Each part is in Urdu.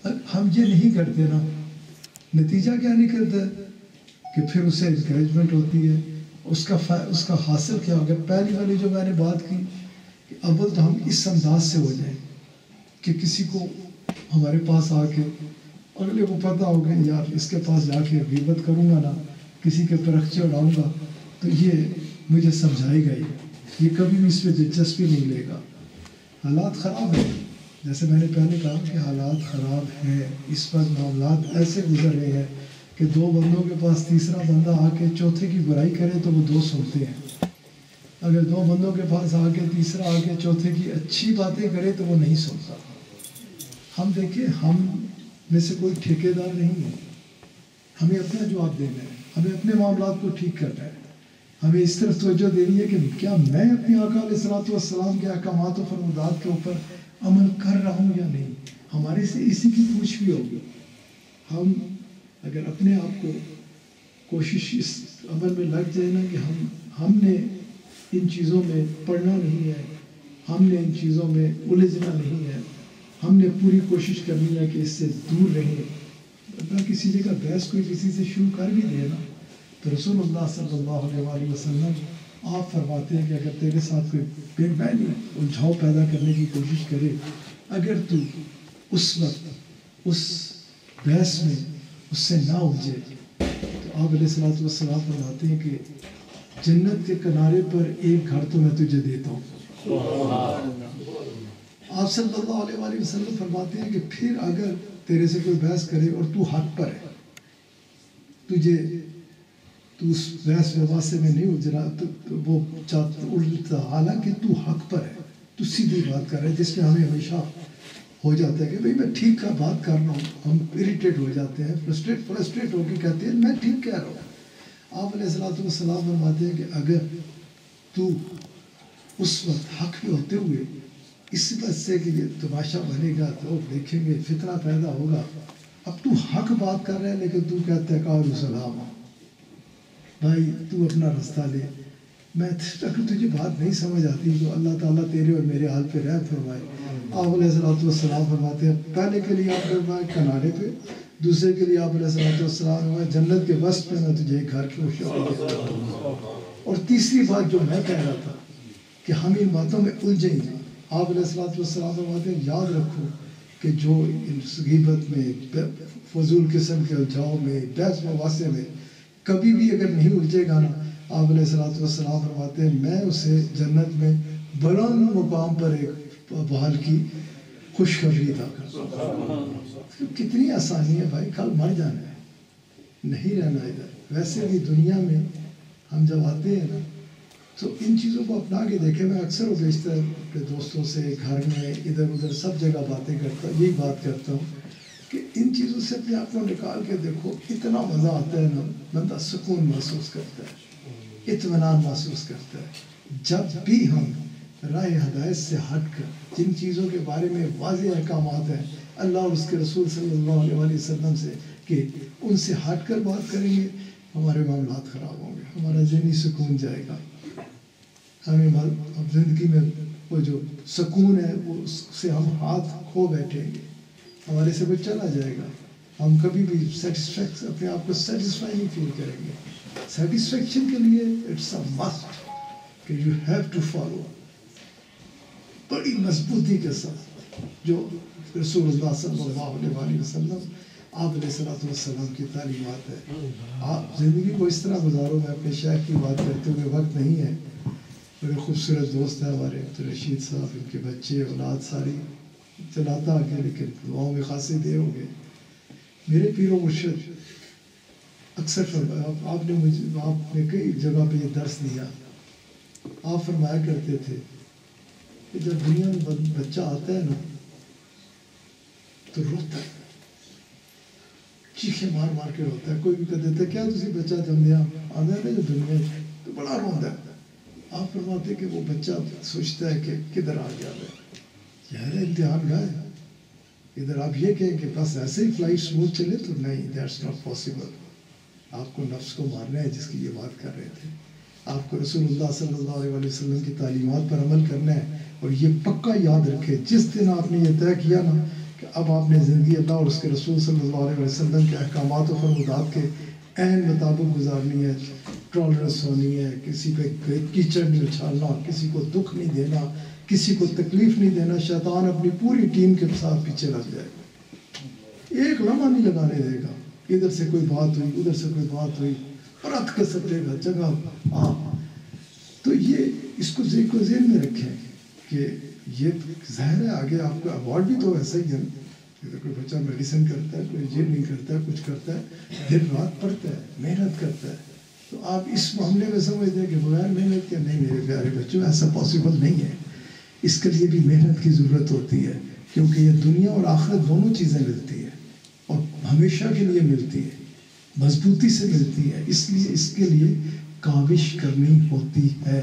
ہم یہ نہیں کرتے نا، نتیجہ کیا نکلتا ہے کہ پھر اسے انکریجمنٹ ہوتی ہے، اس کا حاصل کیا ہو گیا؟ پہلی والی جو میں نے بات کی کہ اول تو ہم اس انداز سے ہو جائیں کہ کسی کو ہمارے پاس آ کے اگلے کو پتہ ہو گیا یار اس کے پاس جا کے غیبت کروں گا نا، کسی کے پرخچے اڑاؤں گا تو یہ مجھے سمجھائے گا، یہ کبھی بھی اس میں دلچسپی نہیں لے گا۔ حالات خراب ہیں، جیسے میں نے پہلے کہا کہ حالات خراب ہیں، اس وقت معاملات ایسے گزر رہے ہیں کہ دو بندوں کے پاس تیسرا بندہ آ کے چوتھے کی برائی کرے تو وہ دو سنتے ہیں، اگر دو بندوں کے پاس آ کے تیسرا آ کے چوتھے کی اچھی باتیں کرے تو وہ نہیں سنتا۔ ہم دیکھیں، ہم میں سے کوئی ٹھیکیدار نہیں ہے، ہمیں اپنا جواب دینا ہے، ہمیں اپنے معاملات کو ٹھیک کرنا ہے، ہمیں اس طرف توجہ دینی ہے کہ کیا میں اپنے آقا علیہ الصلوۃ والسلام کے احکامات و فرمودات کے اوپر عمل کر رہا ہوں یا نہیں۔ ہمارے سے اسی کی پوچھ بھی ہوگی۔ ہم اگر اپنے آپ کو کوشش اس عمل میں لگ جائے نا کہ ہم نے ان چیزوں میں پڑھنا نہیں ہے، ہم نے ان چیزوں میں الجھنا نہیں ہے، ہم نے پوری کوشش کرنی ہے کہ اس سے دور رہیں۔ اگر کسی جگہ بحث کوئی کسی سے شروع کر بھی دے نا تو رسول اللہ صلی اللہ علیہ وآلہ وسلم آپ فرماتے ہیں کہ اگر تیرے ساتھ کوئی بے معنی الجھاؤ پیدا کرنے کی کوشش کرے، اگر تو اس وقت اس بحث میں اس سے نہ الجھے تو آپ علیہ الصلوۃ والسلام فرماتے ہیں کہ جنت کے کنارے پر ایک گھر تو میں تجھے دیتا ہوں۔ آپ صلی اللہ علیہ وآلہ وسلم فرماتے ہیں کہ پھر اگر تیرے سے کوئی بحث کرے اور تو حق پر ہے، تو اس بحث وباسے میں نہیں الجھنا، تو وہ الٹا، حالانکہ تو حق پر ہے، تو سیدھی بات کر رہے ہیں، جس میں ہمیں ہمیشہ ہو جاتا ہے کہ بھئی میں ٹھیک کا بات کر رہا ہوں، ہم اریٹیٹ ہو جاتے ہیں، فرسٹریٹ ہو کے کہتے ہیں میں ٹھیک کہہ رہا ہوں۔ آپ علیہ الصلوۃ والسلام فرماتے ہیں کہ اگر تو اس وقت حق پہ ہوتے ہوئے اس بات سے کہ یہ تماشا بنے گا، لوگ دیکھیں گے، فتنہ پیدا ہوگا، اب تو حق بات کر رہے ہیں لیکن تو کہتے ہیں قالوا سلاما، بھائی تو اپنا رستہ لے، میں اگر تجھے بات نہیں سمجھ آتی تو اللہ تعالیٰ تیرے اور میرے حال پہ رحم فرمائے۔ آپ علیہ الصلوۃ والسلام فرماتے ہیں پہلے کے لیے آپ فرمائے کنارے پہ، دوسرے کے لیے آپ علیہ الصلوۃ والسلام فرمائے جنت کے وسط پہ میں تجھے ایک گھر کی خوشخبری دیتا ہوں۔ اور تیسری بات جو میں کہہ رہا تھا کہ ہم ان باتوں میں الجھیں گے، آپ علیہ الصلوۃ والسلام فرماتے ہیں یاد رکھو کہ جو اس غیبت میں، فضول قسم کے الجھاؤ میں، بحث مباحثے میں کبھی بھی اگر نہیں الجھے گا نا، آپ علیہ الصلوۃ والسلام فرماتے ہیں میں اسے جنت میں بلند مقام پر ایک بحال کی خوشخبری عطا کرتا ہوں۔ کتنی آسانی ہے بھائی، کل مر جانا ہے، نہیں رہنا ادھر۔ ویسے بھی دنیا میں ہم جب آتے ہیں نا تو ان چیزوں کو اپنا کے دیکھیں، میں اکثر و بیشتر اپنے دوستوں سے گھر میں ادھر ادھر سب جگہ باتیں کرتا ہوں، یہی بات کرتا ہوں کہ ان چیزوں سے اپنے آپ کو نکال کے دیکھو، اتنا مزہ آتا ہے نا، بندہ سکون محسوس کرتا ہے، اطمینان محسوس کرتا ہے۔ جب بھی ہم راہ ہدایت سے ہٹ کر جن چیزوں کے بارے میں واضح احکامات ہیں اللہ اور اس کے رسول صلی اللہ علیہ وآلہ وسلم سے کہ ان سے ہٹ کر بات کریں گے، ہمارے معاملات خراب ہوں گے، ہمارا ذہنی سکون جائے گا، ہمیں زندگی میں وہ جو سکون ہے وہ اس سے ہم ہاتھ کھو بیٹھیں گے، ہمارے سے وہ چلا جائے گا، ہم کبھی بھی اپنے آپ کو سیٹسفائی نہیں فیل کریں گے۔ سیٹسفیکشن کے لیے اٹس اے مسٹ کہ یو ہیو ٹو فالو بڑی مضبوطی کے ساتھ جو رسول اللہ صلی اللہ علیہ وآلہ وسلم آپ علیہ الصلوۃ والسلام کی تعلیمات ہے۔ آپ زندگی کو اس طرح گزارو، میں اپنے شیخ کی بات کرتے ہوئے وقت نہیں ہے، بڑے خوبصورت دوست ہیں ہمارے عبدالرشید صاحب، ان کے بچے اولاد ساری چلاتا آگے، لیکن دعاؤں میں خاصی دیر ہو گئے۔ میرے پیر و مرشد اکثر آپ نے کئی جگہ پہ یہ درس دیا، آپ فرمایا کرتے تھے کہ جب دنیا میں بچہ آتا ہے نا تو روتا ہے، چیخیں مار مار کے روتا ہے، کوئی بھی کہہ دیتا ہے کیا تسی بچہ جم دیا آدھا ہے جو دنیا تو بڑا روندا ہے۔ آپ فرماتے کہ وہ بچہ سوچتا ہے کہ کدھر آ گیا ہے، یار امتحان گاہ ہے، ادھر آپ یہ کہیں کہ بس ایسے ہی فلائٹ سموتھ چلے تو نہیں، دیٹس ناٹ پاسبل۔ آپ کو نفس کو مارنا ہے، جس کی یہ بات کر رہے تھے، آپ کو رسول اللہ صلی اللہ علیہ وسلم کی تعلیمات پر عمل کرنا ہے، اور یہ پکا یاد رکھے جس دن آپ نے یہ طے کیا نا کہ کہ اب آپ نے زندگی اللہ اور اس کے رسول صلی اللہ علیہ وسلم کے احکامات و فرمودات کے عین مطابق گزارنی ہے، ٹالرنس ہونی ہے، کسی پہ کیچڑ نہیں اچھالنا، کسی کو دکھ نہیں دینا، کسی کو تکلیف نہیں دینا. شیطان اپنی پوری ٹیم کے ساتھ پیچھے لگ جائے گا، ایک لمحہ نہیں لگانے دے گا. ادھر سے کوئی بات ہوئی، ادھر سے کوئی بات ہوئی، رت کر سکے گا جگہ. تو یہ اس کو ذہن میں رکھیں کہ یہ ظاہر ہے آگے آپ کا ایوارڈ بھی تو ویسا ہی ہے. کوئی بچہ میڈیسن کرتا ہے، کوئی انجینئرنگ کرتا ہے، کچھ کرتا ہے، دن رات پڑھتا ہے، محنت کرتا ہے. تو آپ اس معاملے میں سمجھتے ہیں کہ بغیر محنت کے نہیں میرے پیارے بچوں، ایسا پاسبل نہیں ہے. اس کے لیے بھی محنت کی ضرورت ہوتی ہے، کیونکہ یہ دنیا اور آخرت دونوں چیزیں ملتی ہے اور ہمیشہ کے لیے ملتی ہے، مضبوطی سے ملتی ہے. اس لیے اس کے لیے کاوش کرنی ہوتی ہے.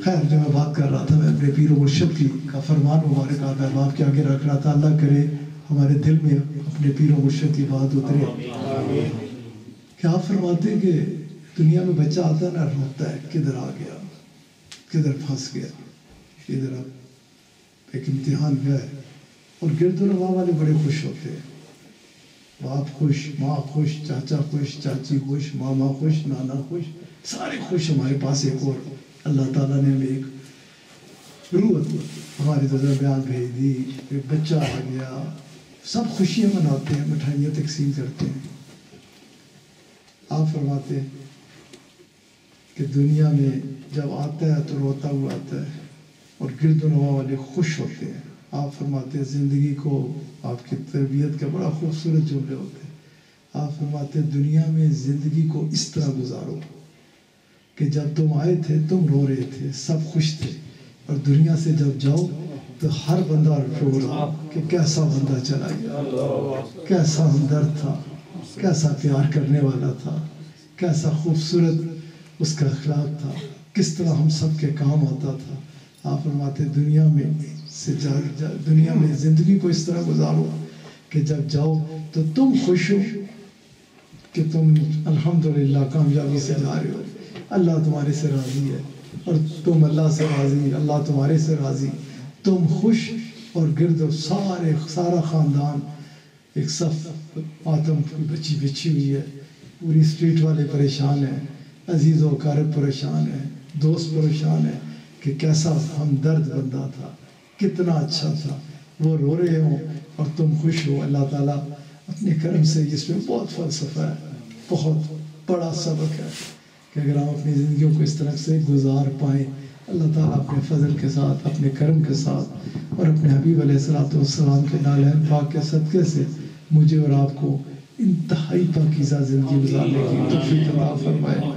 خیر، جو میں بات کر رہا تھا، میں اپنے پیر و مرشد کی کا فرمان مبارک آپ احباب کے آگے رکھ رہا تھا. اللہ کرے ہمارے دل میں اپنے پیر و مرشد کی بات اترے. کہ آپ فرماتے ہیں کہ دنیا میں بچہ آتا ہے نا، روتا ہے، کدھر آ گیا، کدھر پھنس گیا، ادھر اب ایک امتحان گیا ہے. اور گرد و نواح والے بڑے خوش ہوتے ہیں، باپ خوش، ماں خوش، چاچا خوش، چاچی خوش، ماما خوش، نانا خوش، سارے خوش. ہمارے پاس ایک اور اللہ تعالیٰ نے ہمیں ایک روح ہمارے درمیان بھیج دی، ایک بچہ آ گیا. سب خوشیاں مناتے ہیں، مٹھائیاں تقسیم کرتے ہیں. آپ فرماتے ہیں کہ دنیا میں جب آتا ہے تو روتا ہوا آتا ہے اور گرد و نواح والے خوش ہوتے ہیں. آپ فرماتے ہیں زندگی کو، آپ کی تربیت کا بڑا خوبصورت جملے ہوتے ہیں. آپ فرماتے ہیں دنیا میں زندگی کو اس طرح گزارو کہ جب تم آئے تھے تم رو رہے تھے، سب خوش تھے، اور دنیا سے جب جاؤ تو ہر بندہ رو رہا کہ کیسا بندہ چلا گیا، کیسا ہمدرد تھا، کیسا پیار کرنے والا تھا، کیسا خوبصورت اس کا اخلاق تھا، کس طرح ہم سب کے کام آتا تھا. آپ فرماتے دنیا میں دنیا میں زندگی کو اس طرح گزارو کہ جب جاؤ تو تم خوش ہو کہ تم الحمدللہ کامیابی سے جا رہے ہو، اللہ تمہارے سے راضی ہے، اور تم اللہ سے راضی، اللہ تمہارے سے راضی، تم خوش. اور گرد سارا خاندان ایک صف ماتم بچی بچھی ہوئی ہے، پوری اسٹریٹ والے پریشان ہیں، عزیز و اقارب پریشان ہیں، دوست پریشان ہیں کہ کیسا ہمدرد بندہ تھا، کتنا اچھا تھا. وہ رو رہے ہوں اور تم خوش ہو. اللہ تعالیٰ اپنے کرم سے، اس میں بہت فلسفہ ہے، بہت بڑا سبق ہے کہ اگر ہم اپنی زندگیوں کو اس طرح سے گزار پائیں، اللہ تعالیٰ اپنے فضل کے ساتھ، اپنے کرم کے ساتھ اور اپنے حبیب علیہ الصلوۃ والسلام کے نالین پاک کے صدقے سے مجھے اور آپ کو انتہائی پاکیزہ زندگی گزارنے کی توفیق عطا فرمائے.